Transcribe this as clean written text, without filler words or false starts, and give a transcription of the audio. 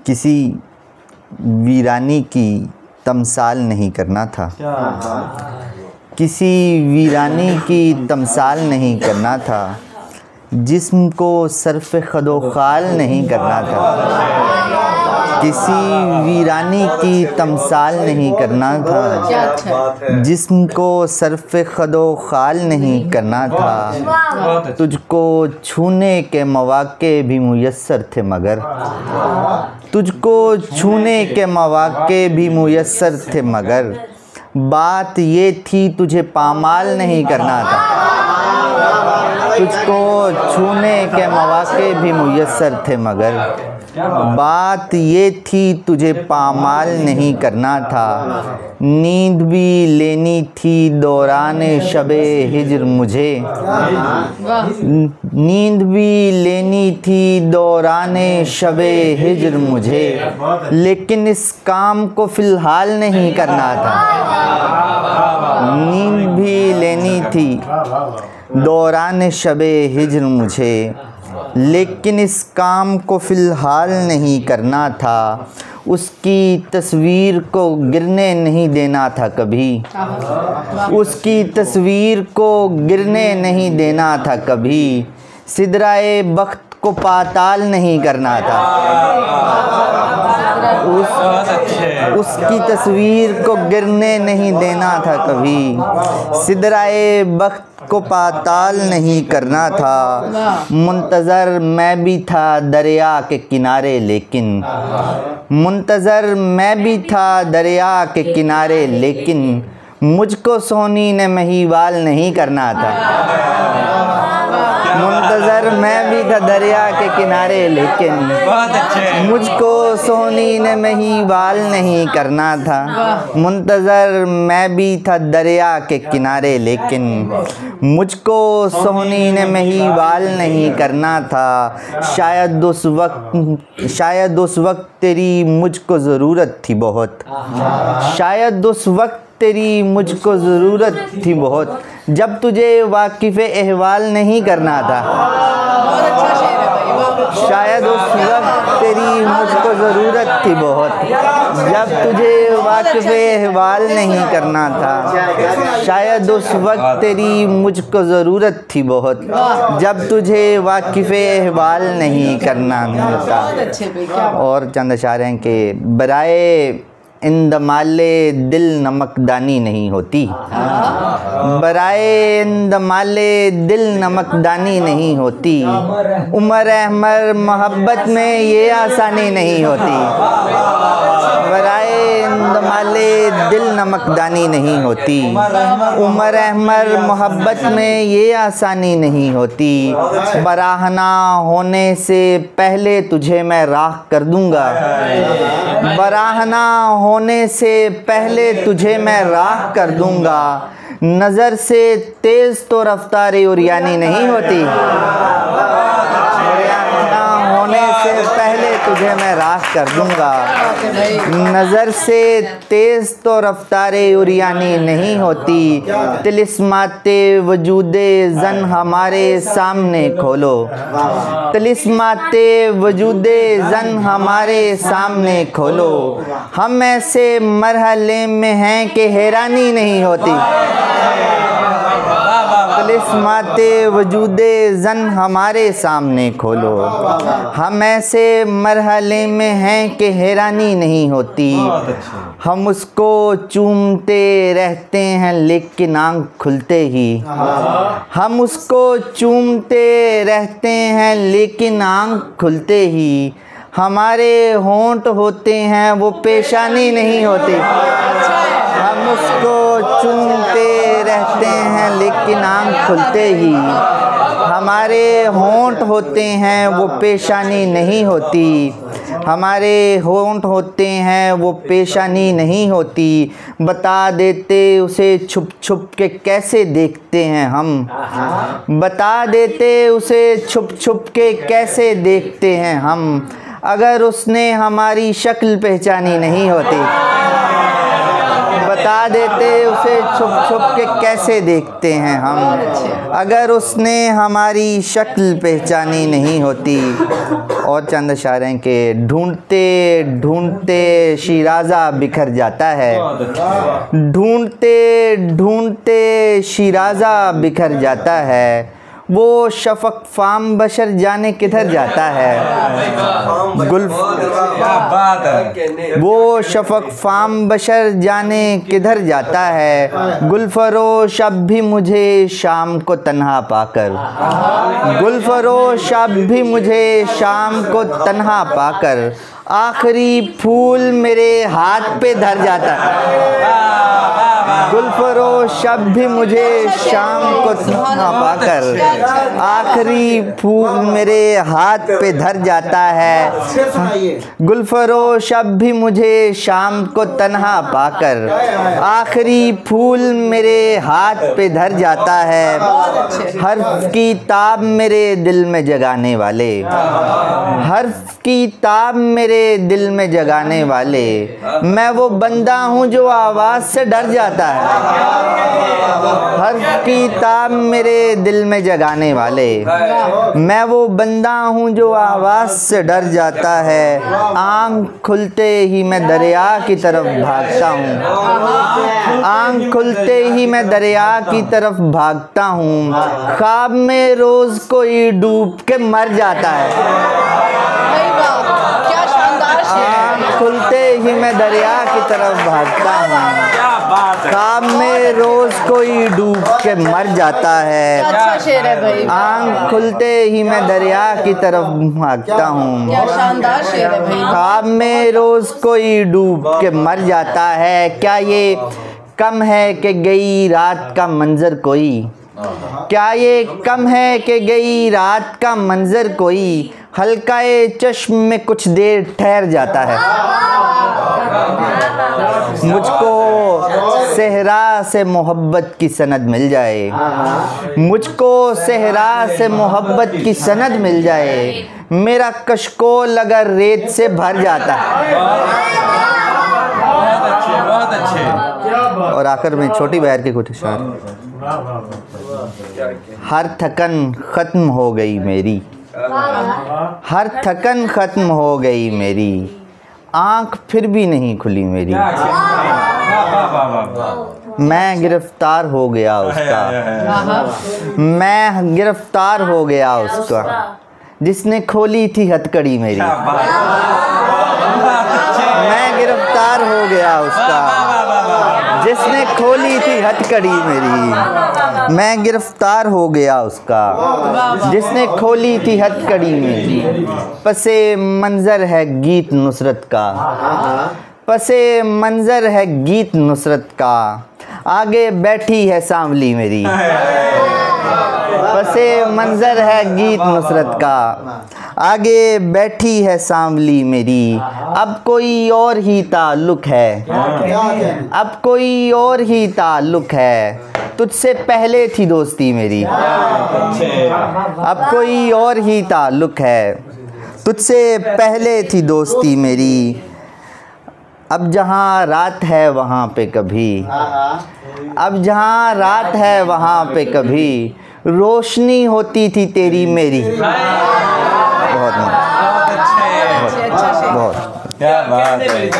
किसी वीरानी की तमसाल नहीं करना था, किसी वीरानी की तमसाल नहीं करना था, जिस्म को सर्फ़ ख़दो ख़ाल नहीं करना था, किसी वीरानी की तमसाल नहीं करना था, जिस्म को सर्फ़ ख़दो ख़ाल नहीं करना था, तुझको छूने के मौक़े भी मुयस्सर थे मगर, तुझको छूने के मौक़े भी मुयस्सर थे मगर, बात ये थी तुझे पामाल नहीं करना था, तुझको छूने के मौक़े भी मुयस्सर थे मगर, बात ये थी तुझे पामाल नहीं करना था, नींद भी लेनी थी दौरान शबे हिज्र मुझे, नींद भी लेनी थी दौरान शबे हिज्र मुझे, लेकिन इस काम को फ़िलहाल नहीं करना था, नींद भी लेनी थी दौरान शबे हिज्र मुझे, लेकिन इस काम को फ़िलहाल नहीं करना था, उसकी तस्वीर को गिरने नहीं देना था कभी, उसकी तस्वीर को गिरने नहीं देना था कभी, सिदराए बख्त को पाताल नहीं करना था, उसकी तस्वीर को गिरने नहीं देना था कभी, सिदराए बख्त को पाताल नहीं करना था, मुंतज़र मैं भी था दरिया के किनारे लेकिन, मुंतज़र मैं भी था दरिया के किनारे लेकिन, मुझको सोनी ने महिवाल नहीं करना था, मुंतज़र मैं भी था दरिया के किनारे लेकिन, मुझको सोनी ने महिवाल नहीं करना था, मुंतज़र मैं भी था दरिया के किनारे लेकिन, मुझको सोनी ने महिवाल नहीं करना था, शायद उस वक्त तेरी मुझको ज़रूरत थी बहुत, शायद उस वक्त तेरी मुझको ज़रूरत थी बहुत, जब तुझे वाकिफ़ अहवाल नहीं करना था, शायद उस वक्त तेरी मुझको ज़रूरत थी बहुत, जब तुझे वाकिफ़ अहवाल नहीं करना था, शायद उस वक्त तेरी मुझको ज़रूरत थी बहुत, जब तुझे वाकिफ़ अहवाल नहीं करना था। और चंद अशारे हैं कि बराए इंदमाले दिल नमकदानी नहीं होती, बराए इंदमाले दिल नमकदानी नहीं होती, उमर अहमर मोहब्बत में ये आसानी नहीं होती, बराए इंदमाले दिल नमकदानी नहीं होती, उमर अहमर मोहब्बत में ये आसानी नहीं होती, बराहना होने से पहले तुझे मैं राख कर दूंगा, बराहना होने से पहले तुझे मैं राह कर दूंगा, नज़र से तेज़ तो रफ्तार उरियानी नहीं होती, होने से पहले तुझे मैं राह कर दूंगा, नज़र से तेज़ तो रफ्तार उरियानी नहीं होती, तिलिस्माते वजूदे ज़न हमारे सामने खोलो, तिलिस्माते वजूदे ज़न हमारे सामने खोलो, हम ऐसे मरहले में हैं कि हैरानी नहीं होती, तिलिस्माते वजूदे ज़न हमारे सामने खोलो, हम ऐसे मरहले में हैं कि हैरानी नहीं होती, हम उसको चूमते रहते हैं लेकिन आँख खुलते ही, हम उसको चूमते रहते हैं लेकिन आँख खुलते ही, हमारे होंठ होते हैं वो पेशानी नहीं होती, हम उसको चूमते रहते हैं लेकिन आँख खुलते ही, हमारे होंठ होते हैं वो पेशानी नहीं होती, हमारे होंठ होते हैं वो पेशानी नहीं होती, बता देते उसे छुप छुप के कैसे देखते हैं हम, बता देते उसे छुप छुप के कैसे देखते हैं हम, अगर उसने हमारी शक्ल पहचानी नहीं होती, बता देते उसे छुप छुप के कैसे देखते हैं हम, अगर उसने हमारी शक्ल पहचानी नहीं होती। और चंद इशारे के ढूंढते ढूंढते शिराज़ा बिखर जाता है, ढूंढते ढूंढते शिराज़ा बिखर जाता है। वो शफक फाम बशर जाने किधर जाता है, वो शफक फाम बशर जाने किधर जाता है। गुलफरोश अब भी मुझे शाम को तन्हा पाकर, गुलफरोश अब भी मुझे शाम को तन्हा पाकर आखिरी फूल मेरे हाथ पे धर जाता है। गुलफरोश अब भी मुझे शाम को तन्हा पाकर आखिरी फूल मेरे हाथ पे धर जाता है। गुलफरोश अब भी मुझे शाम को तन्हा पाकर आखिरी फूल मेरे हाथ पे धर जाता है। हर्फ की ताब मेरे दिल में जगाने वाले, हर्फ की ताब मेरे दिल में जगाने वाले, मैं वो बंदा हूँ जो आवाज़ से डर जाता है। हर्फ की ताब मेरे दिल में जगाने वाले, मैं वो बंदा हूँ जो आवाज़ से डर जाता है। आँख खुलते ही मैं दरिया की तरफ भागता हूँ, आँख खुलते ही मैं दरिया की तरफ भागता हूँ। ख्वाब में रोज़ कोई डूब के मर जाता है। आँख खुलते ही मैं दरिया की तरफ भागता हूँ, ख्वाब में रोज कोई डूब के मर जाता है। अच्छा शेर है भाई। आँख खुलते ही मैं दरिया की तरफ भागता हूँ, क्या शानदार शेर है भाई। ख्वाब में रोज कोई डूब के मर जाता है। क्या ये कम है कि गई रात का मंजर कोई, क्या ये कम है कि गई रात का मंजर कोई हल्काए चश्म में कुछ देर ठहर जाता है। मुझको सहरा से मोहब्बत की सनद मिल जाए, मुझको सहरा से मोहब्बत की सनद मिल जाए, मेरा कशकोल अगर रेत से भर जाता है। बहुत अच्छे। और आखिर में छोटी बहर के कुछ इशारे। हर थकन ख़त्म हो गई मेरी, हर थकन ख़त्म हो गई मेरी, आँख फिर भी नहीं खुली मेरी। मैं गिरफ्तार हो गया उसका, मैं गिरफ्तार हो गया उसका, जिसने खोली थी हथकड़ी मेरी। मैं गिरफ्तार हो गया उसका, जिसने खोली थी हथकड़ी मेरी। मैं गिरफ्तार हो गया उसका, जिसने खोली थी हथकड़ी मेरी। पसे मंज़र है गीत नुसरत का, पसे मंज़र है गीत नुसरत का, आगे बैठी है सांवली मेरी। पसे मंज़र है गीत नुसरत का, आगे बैठी है सांवली मेरी। अब कोई और ही ताल्लुक़ है, अब कोई और ही ताल्लुक़ है, तुझसे पहले थी दोस्ती मेरी। अब कोई और ही ताल्लुक़ है, तुझसे पहले थी दोस्ती मेरी। अब जहाँ रात है वहाँ पे कभी, अब जहाँ रात है वहाँ पे कभी रोशनी होती थी तेरी मेरी। बहुत अच्छे बहुत क्या बात है।